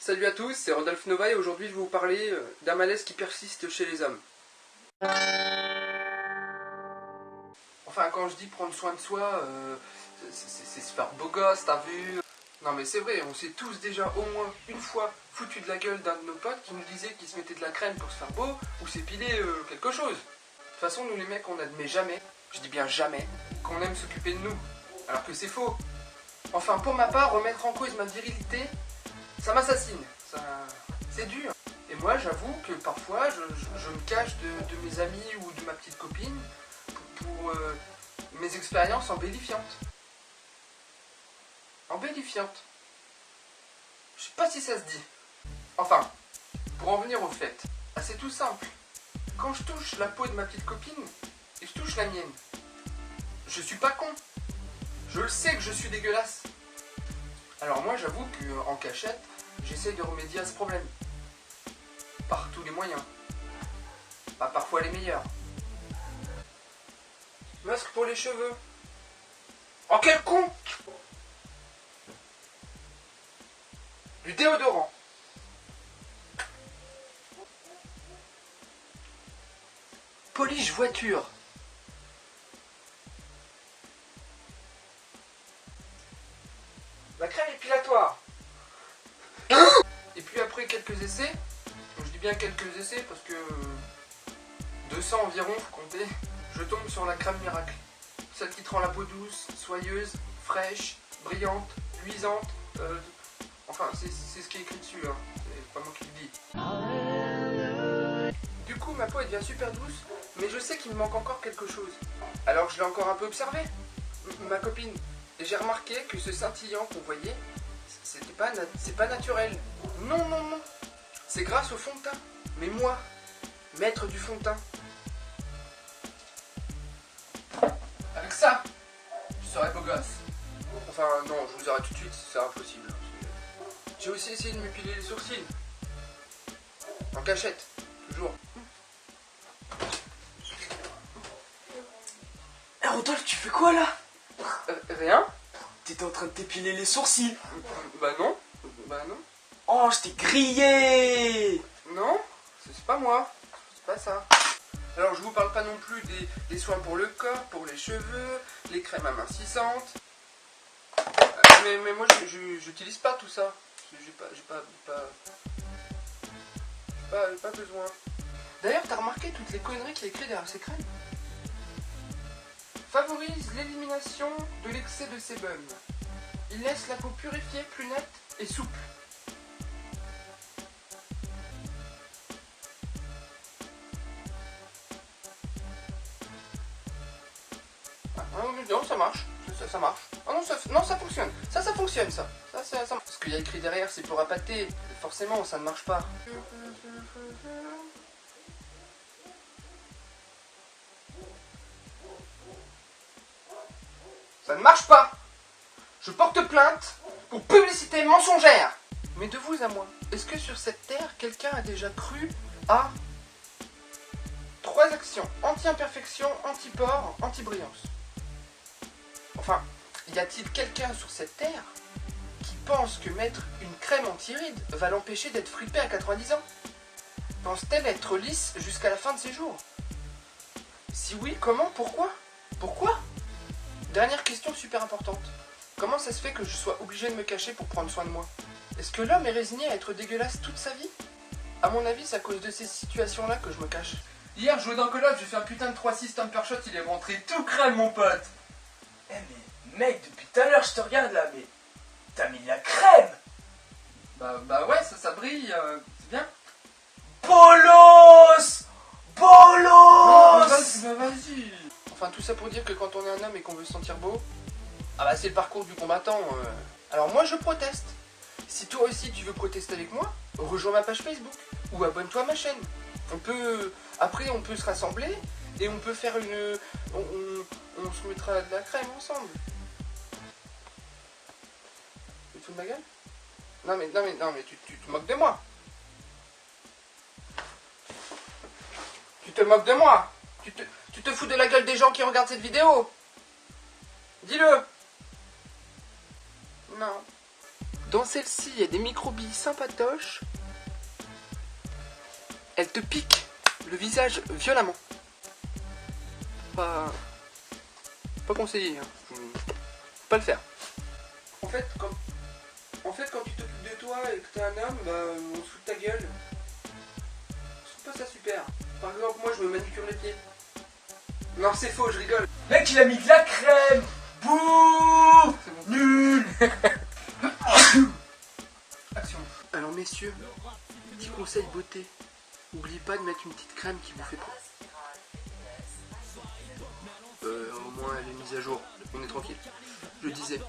Salut à tous, c'est Rodolphe Nova et aujourd'hui je vais vous parler d'un malaise qui persiste chez les hommes. Enfin, quand je dis prendre soin de soi, c'est se faire beau gosse, t'as vu? Non mais c'est vrai, on s'est tous déjà au moins une fois foutu de la gueule d'un de nos potes qui nous disait qu'il se mettait de la crème pour se faire beau ou s'épiler quelque chose. De toute façon, nous les mecs, on n'admet jamais, je dis bien jamais, qu'on aime s'occuper de nous, alors que c'est faux. Enfin, pour ma part, remettre en cause ma virilité, ça m'assassine, c'est dur. Et moi, j'avoue que parfois, je me cache de mes amis ou de ma petite copine pour mes expériences embellifiantes. Embellifiantes. Je sais pas si ça se dit. Enfin, pour en venir au fait, c'est tout simple. Quand je touche la peau de ma petite copine, et je touche la mienne, je suis pas con. Je le sais que je suis dégueulasse. Alors moi, j'avoue qu'en cachette, j'essaie de remédier à ce problème. Par tous les moyens. Pas parfois les meilleurs. Masque pour les cheveux. Oh quel con! Du déodorant. Polish voiture. La crème épilatoire. Et puis après quelques essais, je dis bien quelques essais parce que 200 environ, faut compter, je tombe sur la crème miracle. Celle qui te rend la peau douce, soyeuse, fraîche, brillante, luisante. Enfin, c'est ce qui est écrit dessus, hein. C'est pas moi qui le dis. Du coup, ma peau elle devient super douce, mais je sais qu'il me manque encore quelque chose. Alors je l'ai encore un peu observé, ma copine. Et j'ai remarqué que ce scintillant qu'on voyait, c'est pas naturel. Non, non, non. C'est grâce au fond de teint. Mais moi, maître du fond de teint, avec ça, je serais beau gosse. Enfin, non, je vous arrête tout de suite, c'est impossible. J'ai aussi essayé de m'épiler les sourcils. En cachette, toujours. Eh Rodolphe, tu fais quoi là? Rien. T'étais en train de t'épiler les sourcils. Bah non. Bah non. Oh, je t'ai grillé. Non, c'est pas moi. C'est pas ça. Alors je vous parle pas non plus des soins pour le corps, pour les cheveux, les crèmes amincissantes. Mais moi j'utilise pas tout ça. J'ai pas besoin. D'ailleurs, t'as remarqué toutes les conneries qu'il y a écrit derrière ces crèmes? Favorise l'élimination de l'excès de sébum. Il laisse la peau purifiée, plus nette et souple. Ah, non, ça marche. Ça marche. Ah non, ça fonctionne. Ça fonctionne, ça. Ce qu'il y a écrit derrière, c'est pour appâter. Forcément, ça ne marche pas. Ça ne marche pas. Je porte plainte pour publicité mensongère. Mais de vous à moi, est-ce que sur cette terre, quelqu'un a déjà cru à 3 actions: anti-imperfection, anti-pore, anti-brillance? Enfin, y a-t-il quelqu'un sur cette terre qui pense que mettre une crème anti-rides va l'empêcher d'être fripé à 90 ans? Pense-t-elle être lisse jusqu'à la fin de ses jours? Si oui, comment? Pourquoi? Pourquoi? Dernière question super importante. Comment ça se fait que je sois obligé de me cacher pour prendre soin de moi? Est-ce que l'homme est résigné à être dégueulasse toute sa vie? À mon avis, c'est à cause de ces situations-là que je me cache. Hier, je jouais dans Call of, j'ai fait un putain de 3-6 Stamper Shot, il est rentré tout crème, mon pote. Eh mais mec, depuis tout à l'heure je te regarde là, mais t'as mis de la crème. Bah ouais, ça brille, c'est bien. Bolos. Non, Bolos. vas-y. Enfin, tout ça pour dire que quand on est un homme et qu'on veut se sentir beau, ah bah c'est le parcours du combattant. Alors moi je proteste. Si toi aussi tu veux protester avec moi, rejoins ma page Facebook ou abonne-toi à ma chaîne. Après on peut se rassembler et on peut faire une... On se mettra de la crème ensemble. Tu te fous de ma gueule? Non mais tu te moques de moi. Tu te moques de moi. Tu te fous de la gueule des gens qui regardent cette vidéo. Dis-le. Non. Dans celle-ci, il y a des microbilles sympatoches. Elle te pique le visage violemment. Pas conseillé, hein. Faut pas le faire. En fait, quand tu t'occupes de toi et que t'es un homme, bah, on se fout de ta gueule. Je trouve pas ça super. Par exemple, moi, je me manicure les pieds. Non, c'est faux, je rigole. Mec, il a mis de la crème. Bouh. C'est bon. Nul. Action. Alors, messieurs, petit conseil beauté. N'oubliez pas de mettre une petite crème qui vous fait propre. Au moins, elle est mise à jour. On est tranquille. Je disais,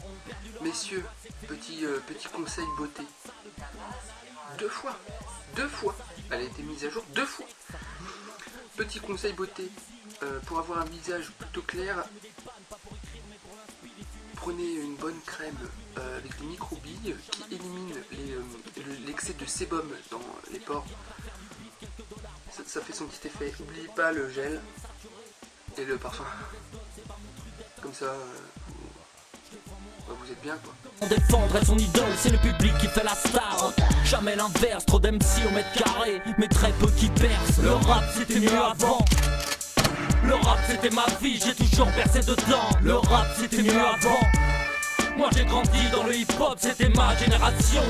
messieurs, petit conseil beauté. 2 fois. Elle a été mise à jour 2 fois. Petit conseil beauté. Pour avoir un visage plutôt clair, prenez une bonne crème avec des microbilles qui éliminent l'excès de sébum dans les pores. Ça fait son petit effet. N'oubliez pas le gel et le parfum. Comme ça, vous êtes bien quoi. Défendre son idole, c'est le public qui fait la star. Jamais l'inverse, trop d'MC au mètre carré, mais très peu qui percent. Le rap c'était mieux avant. Le rap c'était ma vie, j'ai toujours percé dedans. Le rap c'était mieux avant. Moi j'ai grandi dans le hip hop, c'était ma génération.